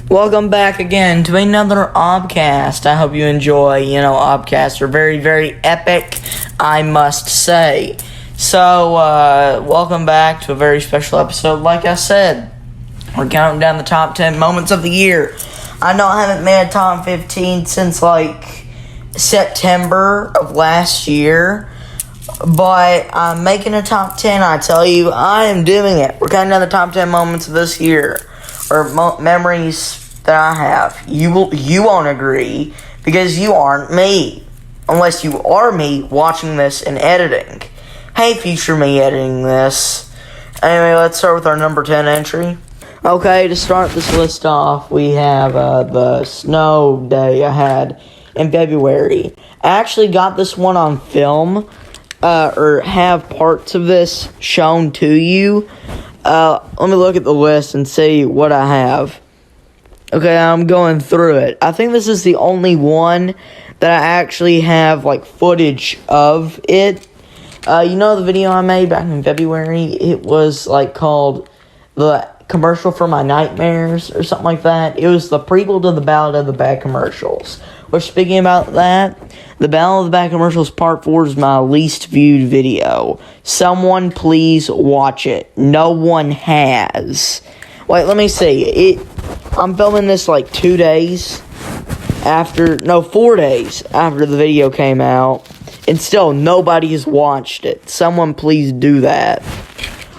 Welcome back again to another Obcast. I hope you enjoy. Obcasts are very, very epic, I must say. So, welcome back to a very special episode. Like I said, we're counting down the top 10 moments of the year. I know I haven't made a top 15 since, September of last year. But I'm making a top 10, I tell you, I am doing it. We're counting down the top 10 moments of this year, or memories that I have. You won't agree, because you aren't me. Unless you are me watching this and editing. Hey, future me editing this. Anyway, let's start with our number 10 entry. Okay, to start this list off, we have the snow day I had in February. I actually got this one on film. Or have parts of this shown to you. Let me look at the list and see what I have. Okay, I'm going through it. I think this is the only one that I actually have, footage of it. The video I made back in February? It was, called the commercial for my nightmares or something like that. It was the prequel to the Ballad of the Bad Commercials. We're speaking about that. The Ballad of the Bad Commercials Part 4 is my least viewed video. Someone please watch it. No one has. Wait, let me see. I'm filming this 4 days after the video came out. And still, nobody has watched it. Someone please do that.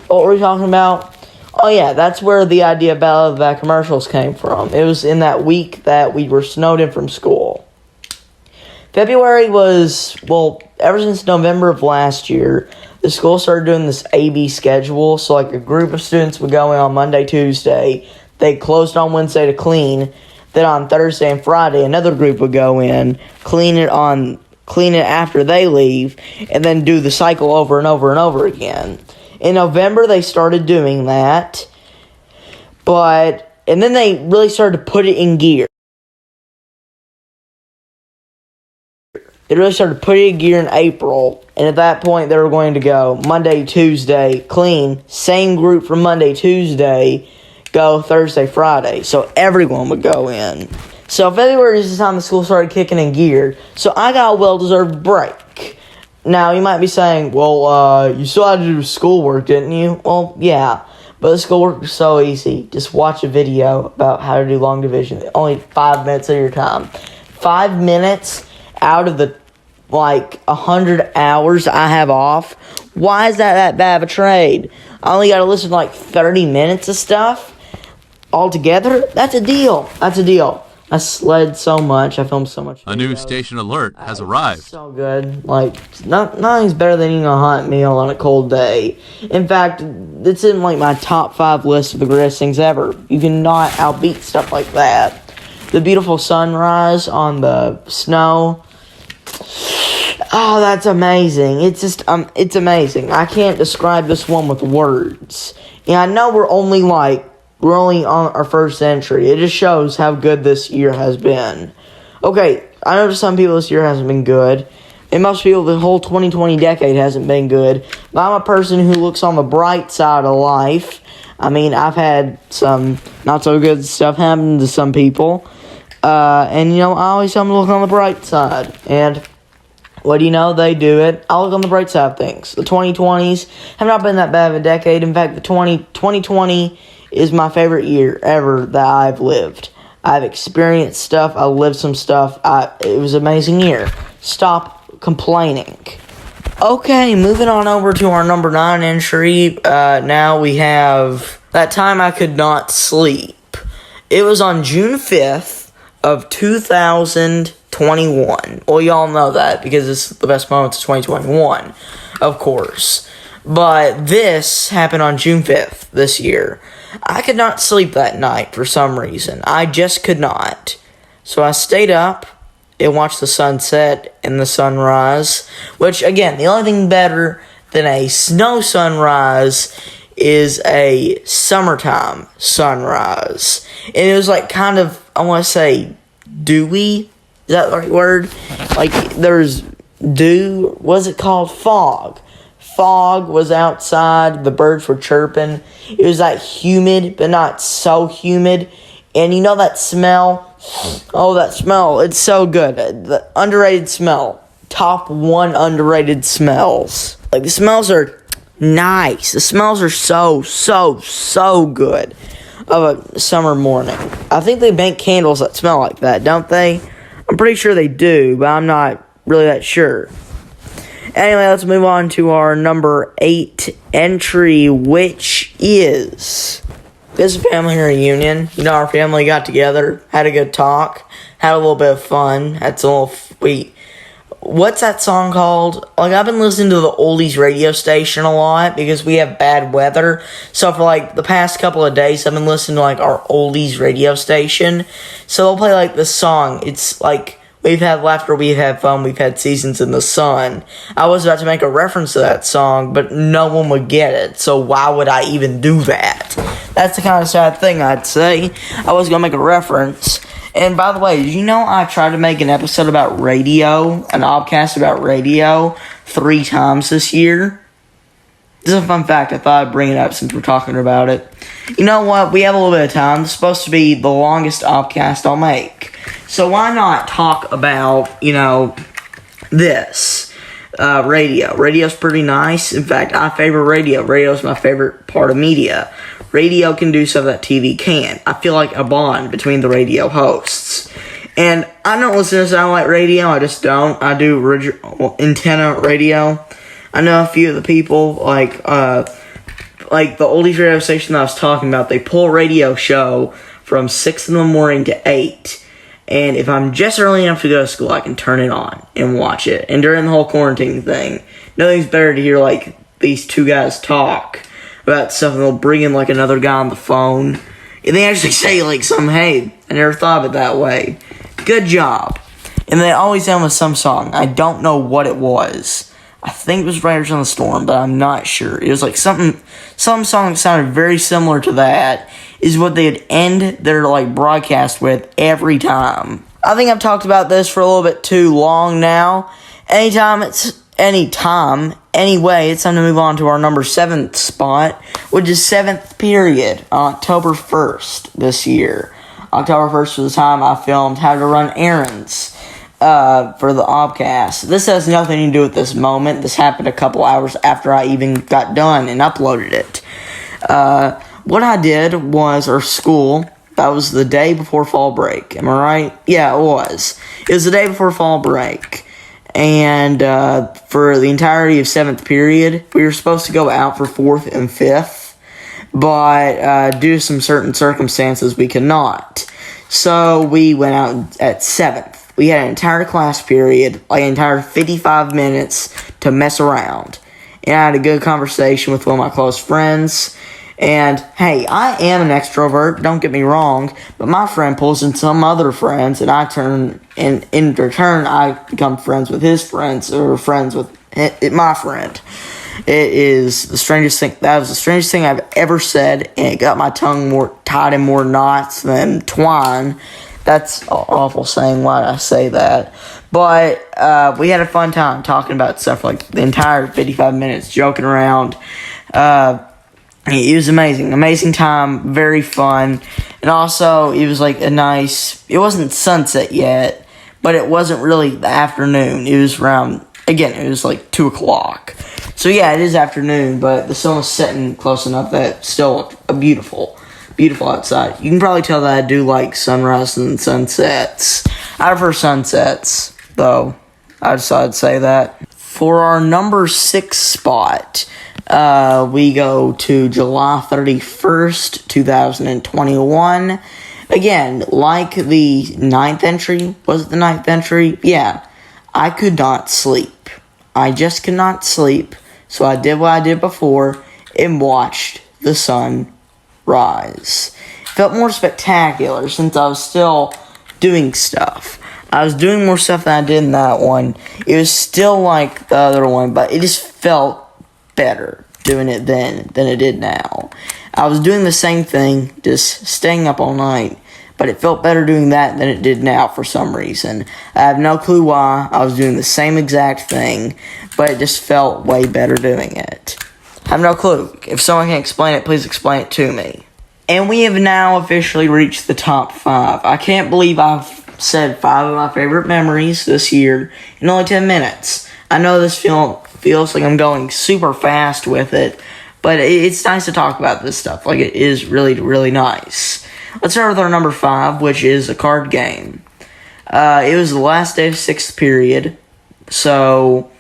What were we talking about? Oh yeah, that's where the idea of Ballad of the Bad Commercials came from. It was in that week that we were snowed in from school. February was, ever since November of last year, the school started doing this AB schedule. So, a group of students would go in on Monday, Tuesday. They closed on Wednesday to clean. Then on Thursday and Friday, another group would go in, clean it after they leave, and then do the cycle over and over and over again. In November, they started doing that. And then they really started to put it in gear. They really started putting in gear in April, and at that point, they were going to go Monday, Tuesday, clean, same group from Monday, Tuesday, go Thursday, Friday, so everyone would go in. So February is the time the school started kicking in gear, so I got a well-deserved break. Now, you might be saying, you still had to do schoolwork, didn't you? Well, yeah, but the schoolwork was so easy. Just watch a video about how to do long division. Only 5 minutes of your time. 5 minutes out of the 100 hours I have off. Why is that bad of a trade? I only got to listen to 30 minutes of stuff altogether. That's a deal. I sled so much. I filmed so much. A new station alert has arrived. So good. Nothing's better than eating a hot meal on a cold day. In fact, it's in my top 5 list of the greatest things ever. You cannot outbeat stuff like that. The beautiful sunrise on the snow. Oh, that's amazing. It's just, it's amazing. I can't describe this one with words. Yeah, I know we're only on our first entry. It just shows how good this year has been. Okay, I know to some people this year hasn't been good. And most people, the whole 2020 decade hasn't been good. But I'm a person who looks on the bright side of life. I mean, I've had some not so good stuff happen to some people. And I always tell them to look on the bright side. And what do you know? They do it. I look on the bright side of things. The 2020s have not been that bad of a decade. In fact, the 2020 is my favorite year ever that I've lived. I've experienced stuff. I lived some stuff. It was an amazing year. Stop complaining. Okay, moving on over to our number 9 entry. Now we have that time I could not sleep. It was on June 5th of 2021. Well, y'all know that because it's the best moments of 2021, of course. But this happened on June 5th this year. I could not sleep that night for some reason. I just could not. So I stayed up and watched the sunset and the sunrise. Which, again, the only thing better than a snow sunrise is a summertime sunrise. And it was kind of, I want to say, dewy. Is that the right word? There's dew. What's it called? Fog. Fog was outside. The birds were chirping. It was humid, but not so humid. And you know that smell? Oh, that smell. It's so good. The underrated smell. Top 1 underrated smells. Like, the smells are nice. The smells are so good of a summer morning. I think they make candles that smell like that, don't they? I'm pretty sure they do, but I'm not really that sure. Anyway, let's move on to our number 8 entry, which is... This is a family reunion. You know, our family got together, had a good talk, had a little bit of fun, had some little... What's that song called? Like, I've been listening to the oldies radio station a lot because we have bad weather. So for like the past couple of days, I've been listening to like our oldies radio station. So they'll play like this song. It's like, we've had laughter, we've had fun, we've had seasons in the sun. I was about to make a reference to that song, but no one would get it. So why would I even do that? That's the kind of sad thing I'd say. I was going to make a reference. And by the way, did you know I tried to make an episode about radio, an Obcast about radio, 3 times this year? This is a fun fact. I thought I'd bring it up since we're talking about it. You know what? We have a little bit of time. This is supposed to be the longest Obcast I'll make. So why not talk about, this? Radio. Radio's pretty nice. In fact, I favor radio. Radio's my favorite part of media. Radio can do stuff that TV can't. I feel like a bond between the radio hosts. And I don't listen to satellite radio. I just don't. I do antenna radio. I know a few of the people, like the oldies radio station that I was talking about, they pull a radio show from 6 in the morning to 8. And if I'm just early enough to go to school, I can turn it on and watch it. And during the whole quarantine thing, nothing's better to hear, like, these 2 guys talk about stuff, and they'll bring in, like, another guy on the phone. And they actually say, like, hey, I never thought of it that way. Good job. And they always end with some song. I don't know what it was. I think it was Riders on the Storm, but I'm not sure. It was, like, some song that sounded very similar to that is what they'd end their, like, broadcast with every time. I think I've talked about this for a little bit too long now. Anyway, it's time to move on to our number 7th spot, which is 7th period, October 1st this year. October 1st was the time I filmed How to Run Errands for the Obcast. This has nothing to do with this moment. This happened a couple hours after I even got done and uploaded it. What I did was, our school, that was the day before fall break. Am I right? Yeah, it was. It was the day before fall break. And for the entirety of 7th period, we were supposed to go out for 4th and 5th. But due to some certain circumstances, we could not. So we went out at 7th. We had an entire class period, like an entire 55 minutes to mess around. And I had a good conversation with one of my close friends. And, hey, I am an extrovert, don't get me wrong, but my friend pulls in some other friends, and in return, I become friends with his friends, or friends with my friend. It is the strangest thing, that was the strangest thing I've ever said, and it got my tongue more tied in more knots than twine. That's an awful saying, why did I say that? But, we had a fun time talking about stuff, like, the entire 55 minutes, joking around. It was amazing time, very fun, and also it was like it wasn't sunset yet, but it wasn't really the afternoon. It was it was like 2 o'clock. So yeah, it is afternoon, but the sun was setting close enough that it's still beautiful outside. You can probably tell that I do like sunrise and sunsets. I prefer sunsets, though. I decided to say that. For our number 6 spot, we go to July 31st, 2021. Again, like the 9th entry. Was it the 9th entry? Yeah. I could not sleep. I just could not sleep. So I did what I did before and watched the sun rise. It felt more spectacular since I was still doing stuff. I was doing more stuff than I did in that one. It was still like the other one, but it just felt better doing it then than it did now. I was doing the same thing, just staying up all night, but it felt better doing that than it did now for some reason. I have no clue why. I was doing the same exact thing, but it just felt way better doing it. I have no clue. If someone can explain it, please explain it to me. And we have now officially reached the top 5. I can't believe I've said 5 of my favorite memories this year in only 10 minutes. I know this feels like I'm going super fast with it, but it's nice to talk about this stuff. Like, it is really, really nice. Let's start with our number 5, which is a card game. It was the last day of 6th period, so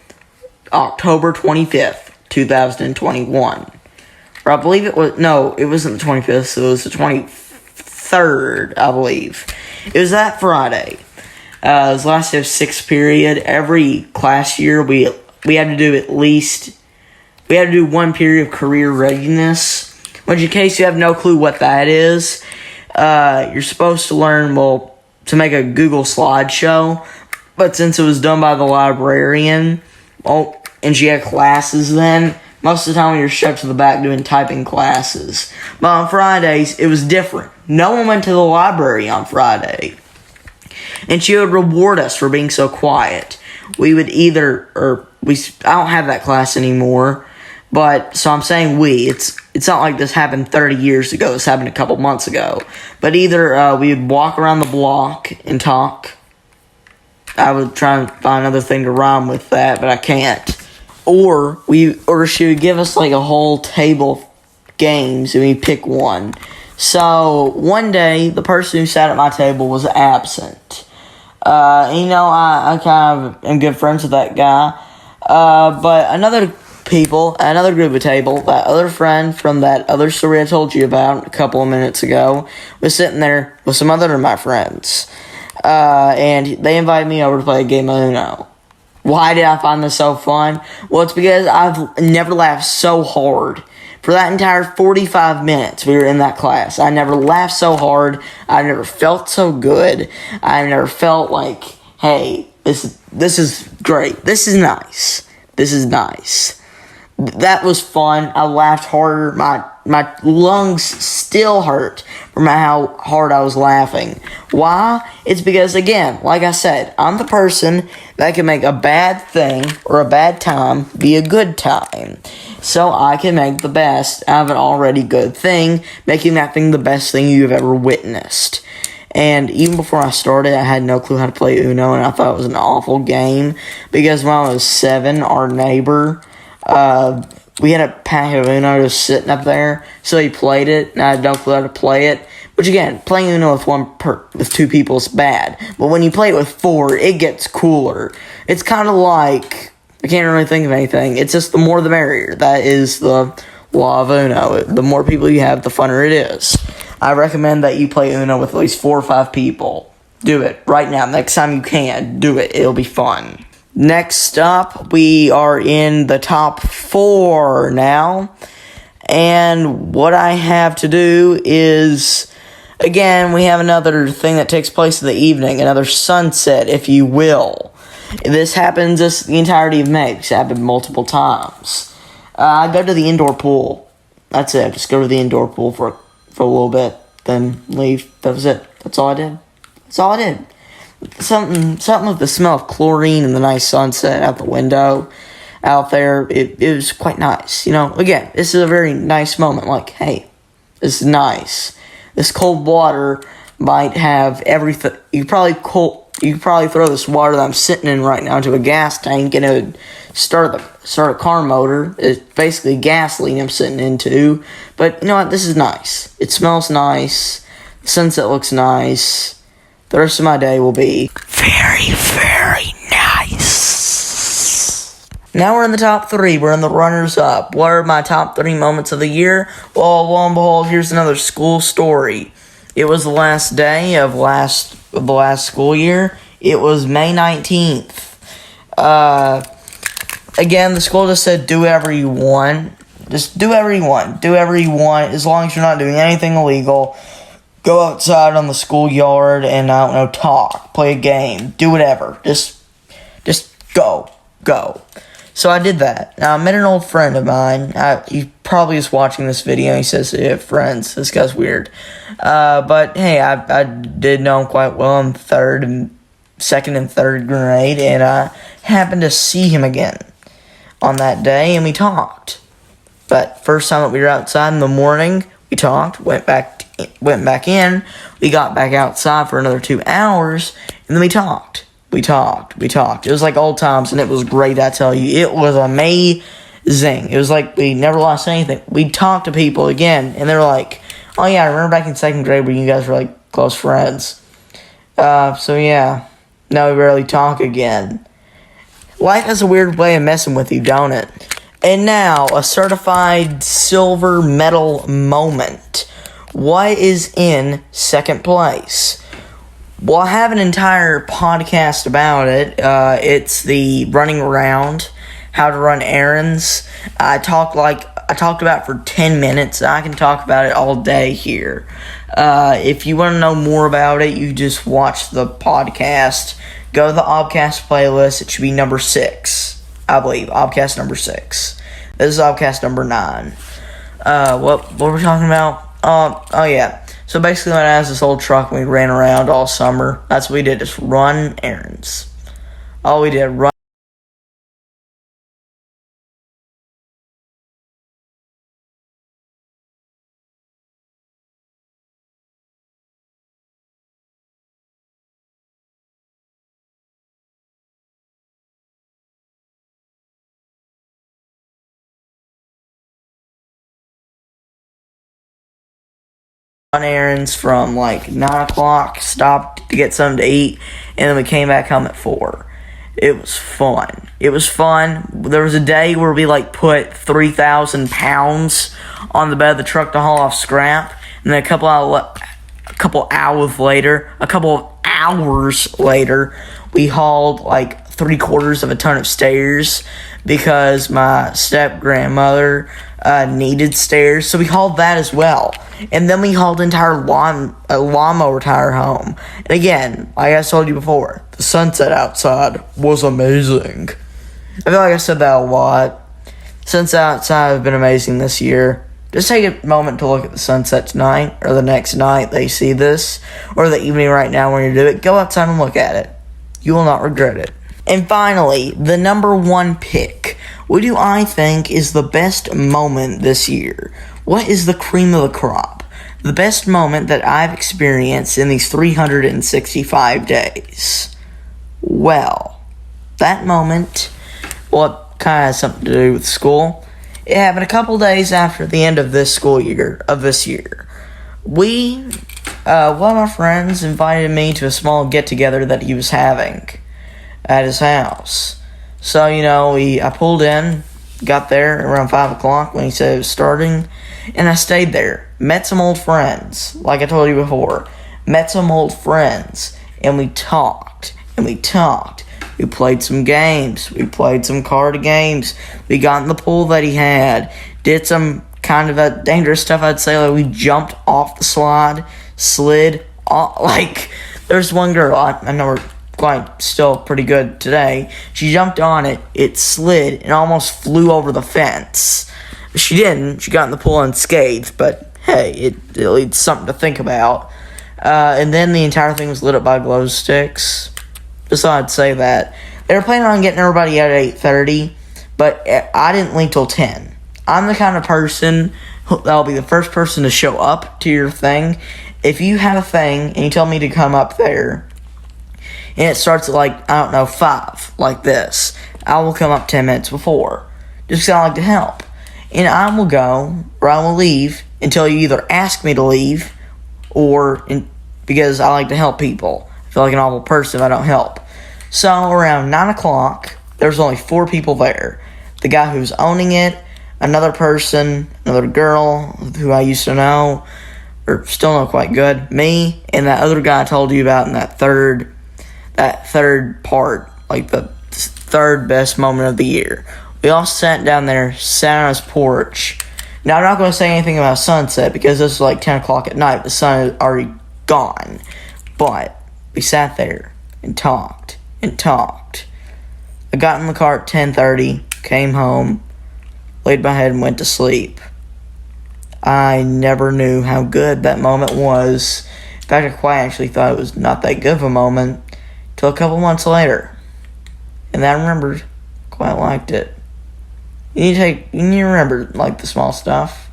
October 25th, 2021. Or I believe it was, no, it wasn't the 25th, so it was the 23rd, I believe. It was that Friday. It was the last day of 6th period. Every class year, we had to do we had to do 1 period of career readiness. Which, in case you have no clue what that is, you're supposed to learn, to make a Google slideshow. But since it was done by the librarian, and she had classes then, most of the time we were shoved to the back doing typing classes. But on Fridays, it was different. No one went to the library on Friday. And she would reward us for being so quiet. We would I don't have that class anymore. But, so I'm saying it's not like this happened 30 years ago. This happened a couple months ago. But either we would walk around the block and talk. I would try and find another thing to rhyme with that, but I can't. Or she would give us like a whole table of games and we'd pick one. So one day the person who sat at my table was absent. I kind of am good friends with that guy. But another group of table, that other friend from that other story I told you about a couple of minutes ago, was sitting there with some other of my friends. And they invited me over to play a game of Uno. Why did I find this so fun? Well, it's because I've never laughed so hard. For that entire 45 minutes we were in that class, I never laughed so hard. I never felt so good. I never felt like, hey, this is great. This is nice. This is nice. That was fun. I laughed harder. My lungs still hurt from how hard I was laughing. Why? It's because, again, like I said, I'm the person that can make a bad thing or a bad time be a good time. So I can make the best out of an already good thing, making that thing the best thing you've ever witnessed. And even before I started, I had no clue how to play Uno, and I thought it was an awful game. Because when I was 7, our neighbor, we had a pack of Uno just sitting up there, so he played it, and I had no clue how to play it. Which, again, playing Uno with 2 people is bad. But when you play it with 4, it gets cooler. It's kind of like, I can't really think of anything. It's just the more the merrier. That is the law of Uno. The more people you have, the funner it is. I recommend that you play Uno with at least 4 or 5 people. Do it right now. Next time you can, do it. It'll be fun. Next up, we are in the top 4 now. And what I have to do is, again, we have another thing that takes place in the evening. Another sunset, if you will. This happens the entirety of May. It's happened multiple times. I go to the indoor pool. That's it. Just go to the indoor pool for a little bit, then leave. That was it. That's all I did. Something with the smell of chlorine and the nice sunset out the window out there. It was quite nice. Again, this is a very nice moment. Like, hey, this is nice. This cold water might have everything. You could probably throw this water that I'm sitting in right now into a gas tank and it would start a car motor. It's basically gasoline I'm sitting into. But you know what? This is nice. It smells nice. The sunset looks nice. The rest of my day will be very, very nice. Now we're in the top 3. We're in the runners-up. What are my top 3 moments of the year? Well, lo and behold, here's another school story. It was the last day of the last school year. It was May 19th. Again, the school just said, do whatever you want. Just do whatever you want. Do whatever you want, as long as you're not doing anything illegal. Go outside on the schoolyard and, talk, play a game, do whatever. Just go. So I did that. Now, I met an old friend of mine. He probably is watching this video. He says, yeah, friends, this guy's weird. But, hey, I did know him quite well in 2nd and 3rd grade, and I happened to see him again on that day, and we talked. But first time that we were outside in the morning, we talked, went back went back in. We got back outside for another 2 hours, and then we talked. We talked. It was like old times, and it was great, I tell you. It was amazing. It was like we never lost anything. We talked to people again, and they were like, oh yeah, I remember back in 2nd grade when you guys were like close friends. So yeah, now we rarely talk again. Life has a weird way of messing with you, don't it? And now, a certified silver medal moment. What is in 2nd place? Well, I have an entire podcast about it. It's the running around, how to run errands. I talked about it for 10 minutes. I can talk about it all day here. If you want to know more about it, you just watch the podcast. Go to the Obcast playlist. It should be number 6, I believe. Obcast number 6. This is Obcast number 9. What were we talking about? Oh yeah. So basically, when I was this old truck, we ran around all summer. That's what we did, just run errands. All we did, run. Errands from like 9 o'clock, stopped to get something to eat, and then we came back home at 4. It was fun. There was a day where we like put 3,000 pounds on the bed of the truck to haul off scrap, and then a couple hours later, we hauled like 3/4 of a ton of stairs because my step grandmother needed stairs, so we hauled that as well. And then we hauled entire lawnmower tire home. And again, like I told you before, the sunset outside was amazing. I feel like I said that a lot. Sunset outside has been amazing this year. Just take a moment to look at the sunset tonight, or the next night they see this, or the evening right now when you do it. Go outside and look at it. You will not regret it. And finally, the number 1 pick. What do I think is the best moment this year? What is the cream of the crop? The best moment that I've experienced in these 365 days? Well, that moment, well, it kind of has something to do with school. It happened a couple days after the end of this this year. One of my friends invited me to a small get-together that he was having at his house. So, I pulled in, got there around 5 o'clock when he said it was starting, and I stayed there. Met some old friends, like I told you before. Met some old friends, and we talked. We played some games. We played some card games. We got in the pool that he had. Did some kind of a dangerous stuff, I'd say. Like, we jumped off the slide, slid off. Like, there's one girl, I know her quite still pretty good today. She jumped on it, it slid, and almost flew over the fence. She didn't. She got in the pool unscathed, but hey, it's something to think about. And then the entire thing was lit up by glow sticks. Just thought I'd say that. They were planning on getting everybody out at 8:30, but I didn't leave till 10. I'm the kind of person that'll be the first person to show up to your thing. If you have a thing and you tell me to come up there, and it starts at 5, like this, I will come up 10 minutes before, just because I like to help. And I will go, or I will leave, until you either ask me to leave, because I like to help people. I feel like an awful person if I don't help. So, around 9 o'clock, there's only 4 people there. The guy who's owning it, another person, another girl who I used to know, or still know quite good, me, and that other guy I told you about in that third part, like the third best moment of the year. We all sat down there, sat on his porch. Now, I'm not going to say anything about sunset because this was like 10 o'clock at night. The sun is already gone. But we sat there and talked and talked. I got in the car at 10:30, came home, laid my head and went to sleep. I never knew how good that moment was. In fact, I quite actually thought it was not that good of a moment till a couple months later. And then I remembered, quite liked it. You need to remember, like, the small stuff.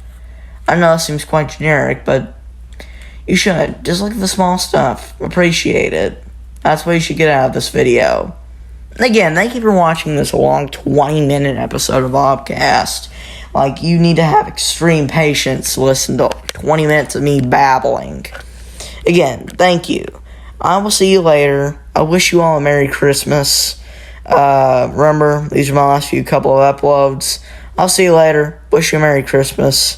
I know it seems quite generic, but You should. Just look at the small stuff. Appreciate it. That's what you should get out of this video. Again, thank you for watching this long 20-minute episode of Obcast. Like, you need to have extreme patience to listen to 20 minutes of me babbling. Again, thank you. I will see you later. I wish you all a Merry Christmas. Remember, these are my last few couple of uploads. I'll see you later. Wish you a Merry Christmas.